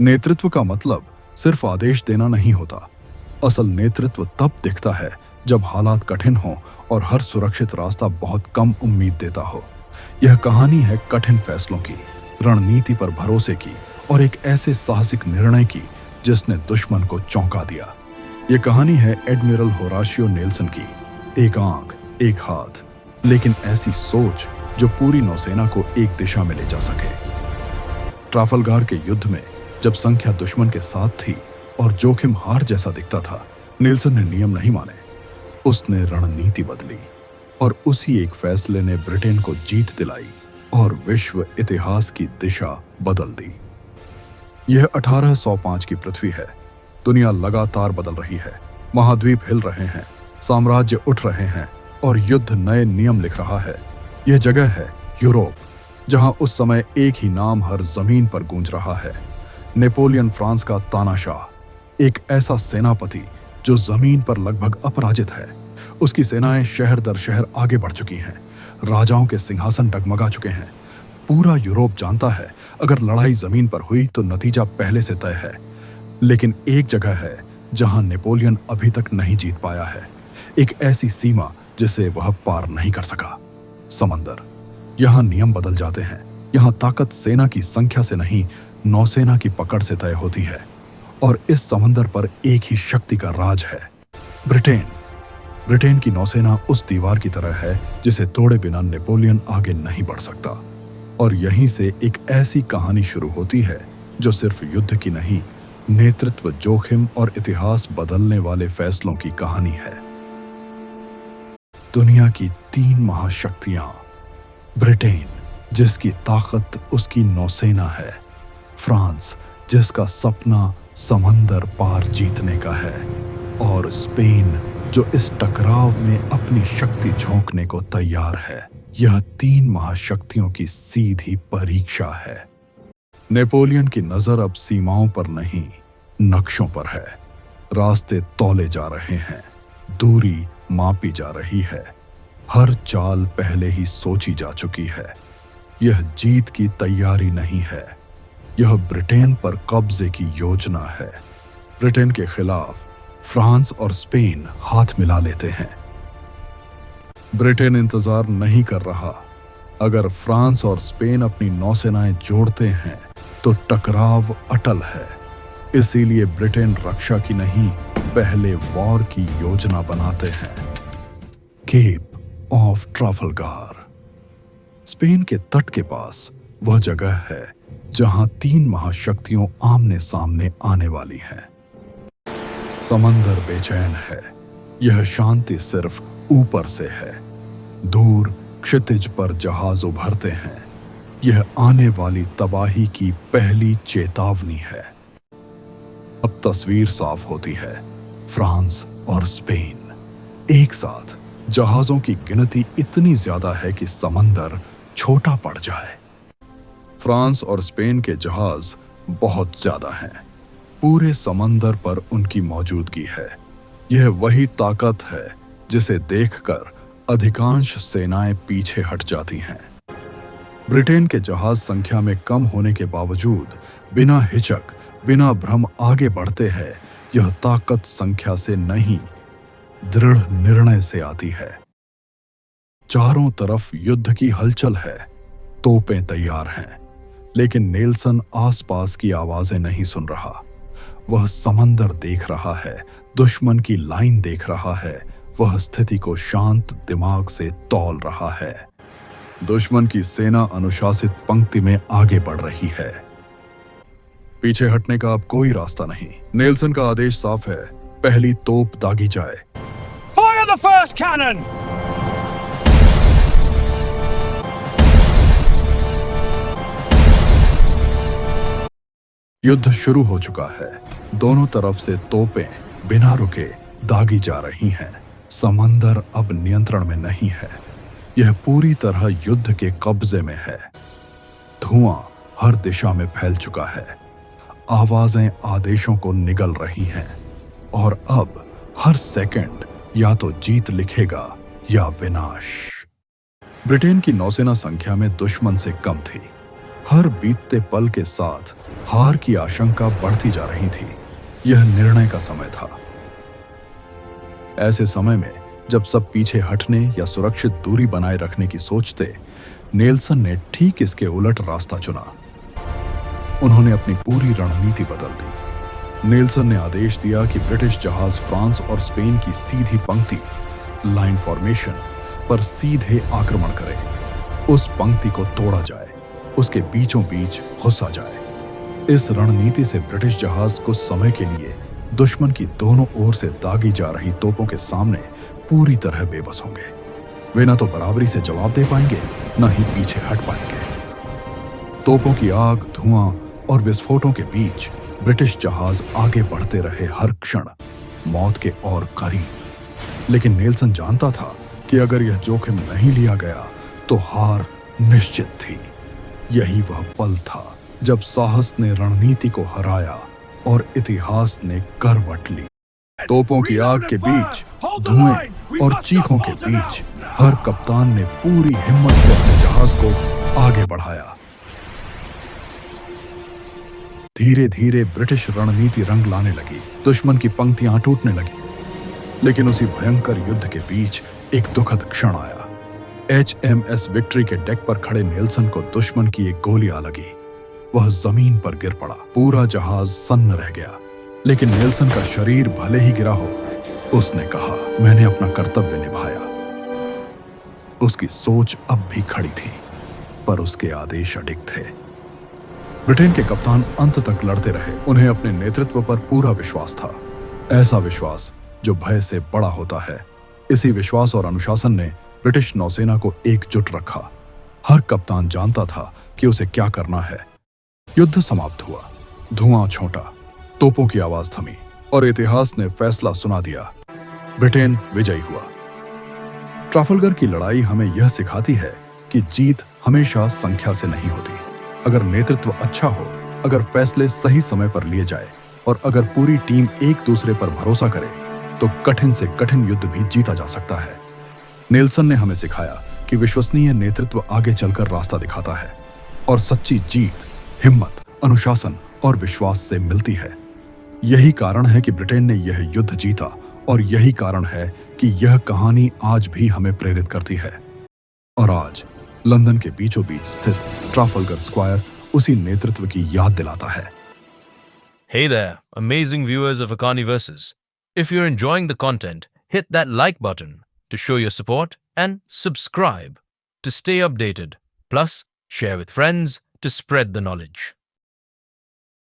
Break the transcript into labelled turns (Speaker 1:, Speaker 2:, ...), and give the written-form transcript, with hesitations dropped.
Speaker 1: नेतृत्व का मतलब सिर्फ आदेश देना नहीं होता। असल नेतृत्व तब दिखता है जब हालात कठिन हों और हर सुरक्षित रास्ता बहुत कम उम्मीद देता हो। यह कहानी है कठिन फैसलों की, रणनीति पर भरोसे की और एक ऐसे साहसिक निर्णय की जिसने दुश्मन को चौंका दिया। यह कहानी है एडमिरल होराशियो नेल्सन की। एक आंख, एक हाथ, लेकिन ऐसी सोच जो पूरी नौसेना को एक दिशा में ले जा सके। ट्राफलगार के युद्ध में जब संख्या दुश्मन के साथ थी और जोखिम हार जैसा दिखता था, नेल्सन ने नियम नहीं माने। उसने रणनीति बदली और उसी एक फैसले ने ब्रिटेन को जीत दिलाई और विश्व इतिहास की दिशा बदल दी। यह 1805 की पृथ्वी है। दुनिया लगातार बदल रही है, महाद्वीप हिल रहे हैं, साम्राज्य उठ रहे हैं और युद्ध नए नियम लिख रहा है। यह जगह है यूरोप, जहां उस समय एक ही नाम हर जमीन पर गूंज रहा है, नेपोलियन फ्रांस का तानाशाह, एक ऐसा सेनापति जो जमीन पर लगभग अपराजित है। उसकी सेनाएं शहर दर शहर आगे बढ़ चुकी हैं, राजाओं के सिंहासन डगमगा चुके हैं। पूरा यूरोप जानता है अगर लड़ाई जमीन पर हुई तो नतीजा पहले से तय है। लेकिन एक जगह है जहां नेपोलियन अभी तक नहीं जीत पाया है, एक ऐसी सीमा जिसे वह पार नहीं कर सका, समंदर। यहां नियम बदल जाते हैं। यहां ताकत सेना की संख्या से नहीं, नौसेना की पकड़ से तय होती है। और इस समंदर पर एक ही शक्ति का राज है, ब्रिटेन। ब्रिटेन की नौसेना उस दीवार की तरह है जिसे तोड़े बिना नेपोलियन आगे नहीं बढ़ सकता। और यहीं से एक ऐसी कहानी शुरू होती है जो सिर्फ युद्ध की नहीं, नेतृत्व, जोखिम और इतिहास बदलने वाले फैसलों की कहानी है। दुनिया की 3 महाशक्तियां, ब्रिटेन जिसकी ताकत उसकी नौसेना है, फ्रांस जिसका सपना समंदर पार जीतने का है, और स्पेन जो इस टकराव में अपनी शक्ति झोंकने को तैयार है। यह 3 महाशक्तियों की सीधी परीक्षा है। नेपोलियन की नजर अब सीमाओं पर नहीं, नक्शों पर है। रास्ते तौले जा रहे हैं, दूरी मापी जा रही है, हर चाल पहले ही सोची जा चुकी है। यह जीत की तैयारी नहीं है, यह ब्रिटेन पर कब्जे की योजना है। ब्रिटेन के खिलाफ फ्रांस और स्पेन हाथ मिला लेते हैं। ब्रिटेन इंतजार नहीं कर रहा। अगर फ्रांस और स्पेन अपनी नौसेनाएं जोड़ते हैं तो टकराव अटल है। इसीलिए ब्रिटेन रक्षा की नहीं, पहले वॉर की योजना बनाते हैं। केप ऑफ ट्राफलगार, स्पेन के तट के पास वह जगह है जहां 3 महाशक्तियों आमने सामने आने वाली हैं। समंदर बेचैन है। यह शांति सिर्फ ऊपर से है। दूर क्षितिज पर जहाज उभरते हैं। यह आने वाली तबाही की पहली चेतावनी है। अब तस्वीर साफ होती है। फ्रांस और स्पेन एक साथ, जहाजों की गिनती इतनी ज्यादा है कि समंदर छोटा पड़ जाए। फ्रांस और स्पेन के जहाज बहुत ज्यादा हैं। पूरे समंदर पर उनकी मौजूदगी है। यह वही ताकत है जिसे देखकर अधिकांश सेनाएं पीछे हट जाती हैं। ब्रिटेन के जहाज संख्या में कम होने के बावजूद बिना हिचक, बिना भ्रम आगे बढ़ते हैं। यह ताकत संख्या से नहीं, दृढ़ निर्णय से आती है। चारों तरफ युद्ध की हलचल है, तोपें तैयार हैं, लेकिन नेल्सन आसपास की आवाजें नहीं सुन रहा। वह समंदर देख रहा है, दुश्मन की लाइन देख रहा है। वह स्थिति को शांत दिमाग से तौल रहा है। दुश्मन की सेना अनुशासित पंक्ति में आगे बढ़ रही है। पीछे हटने का अब कोई रास्ता नहीं। नेल्सन का आदेश साफ है, पहली तोप दागी जाए।
Speaker 2: Fire the first cannon!
Speaker 1: युद्ध शुरू हो चुका है। दोनों तरफ से तोपें बिना रुके दागी जा रही हैं। समंदर अब नियंत्रण में नहीं है। यह पूरी तरह युद्ध के कब्जे में है। धुआं हर दिशा में फैल चुका है। आवाजें आदेशों को निगल रही हैं और अब हर सेकंड या तो जीत लिखेगा या विनाश। ब्रिटेन की नौसेना संख्या में दुश्मन से कम थी, हर बीतते पल के साथ हार की आशंका बढ़ती जा रही थी। यह निर्णय का समय था। ऐसे समय में जब सब पीछे हटने या सुरक्षित दूरी बनाए रखने की सोचते, नेल्सन ने ठीक इसके उलट रास्ता चुना। उन्होंने अपनी पूरी रणनीति बदल दी। नेल्सन ने आदेश दिया कि ब्रिटिश जहाज फ्रांस और स्पेन की सीधी पंक्ति लाइन फॉर्मेशन पर सीधे आक्रमण करें। उस पंक्ति को तोड़ा जाए, उसके बीचों बीच घुसा जाए। इस रणनीति से ब्रिटिश जहाज कुछ समय के लिए दुश्मन की दोनों ओर से दागी जा रही तोपों के सामने पूरी तरह बेबस होंगे। वे न तो बराबरी से जवाब दे पाएंगे, न ही पीछे हट पाएंगे। तोपों की आग, धुआं और विस्फोटों के बीच ब्रिटिश जहाज आगे बढ़ते रहे, हर क्षण मौत के और करीब। लेकिन नेल्सन जानता था कि अगर यह जोखिम नहीं लिया गया तो हार निश्चित थी। यही वह पल था जब साहस ने रणनीति को हराया और इतिहास ने करवट ली। तोपों की आग के बीच, धुएं और चीखों के बीच हर कप्तान ने पूरी हिम्मत से अपने जहाज को आगे बढ़ाया। धीरे धीरे ब्रिटिश रणनीति रंग लाने लगी। दुश्मन की पंक्तियां टूटने लगी। लेकिन उसी भयंकर युद्ध के बीच एक दुखद क्षण आया। HMS विक्ट्री के डेक पर खड़े नेल्सन को दुश्मन की एक गोली आ लगी। वह जमीन पर गिर पड़ा। पूरा जहाज सन्न रह गया। लेकिन नेल्सन का शरीर भले ही गिरा हो, उसने कहा, मैंने अपना कर्तव्य निभाया। उसकी सोच अब भी खड़ी थी, पर उसके आदेश अडिग थे। ब्रिटेन के कप्तान अंत तक लड़ते रहे। उन्हें अपने नेतृत्व पर पूरा विश्वास था। ऐसा विश्वास जो भय से बड़ा होता है। इसी विश्वास और अनुशासन ने ब्रिटिश नौसेना को एकजुट रखा। हर कप्तान जानता था कि उसे क्या करना है। युद्ध समाप्त हुआ। धुआं छोटा, तोपों की आवाज थमी और इतिहास ने फैसला सुना दिया। ब्रिटेन विजयी हुआ। ट्राफलगर की लड़ाई हमें यह सिखाती है कि जीत हमेशा संख्या से नहीं होती। अगर नेतृत्व अच्छा हो, अगर फैसले सही समय पर लिए जाए और अगर पूरी टीम एक दूसरे पर भरोसा करे, तो कठिन से कठिन युद्ध भी जीता जा सकता है। नेल्सन ने हमें सिखाया कि विश्वसनीय नेतृत्व आगे चलकर रास्ता दिखाता है और सच्ची जीत हिम्मत, अनुशासन और विश्वास से मिलती है। यही कारण है कि ब्रिटेन ने यह युद्ध जीता और यही कारण है कि यह कहानी आज भी हमें प्रेरित करती है। और आज लंदन के बीचों बीच स्थित ट्राफलगर स्क्वायर उसी नेतृत्व की याद दिलाता है।
Speaker 3: Hey there, amazing viewers of Akani Versus. If you're enjoying the content, hit that like button to show your support and subscribe to stay updated. Plus, share with friends to spread the knowledge.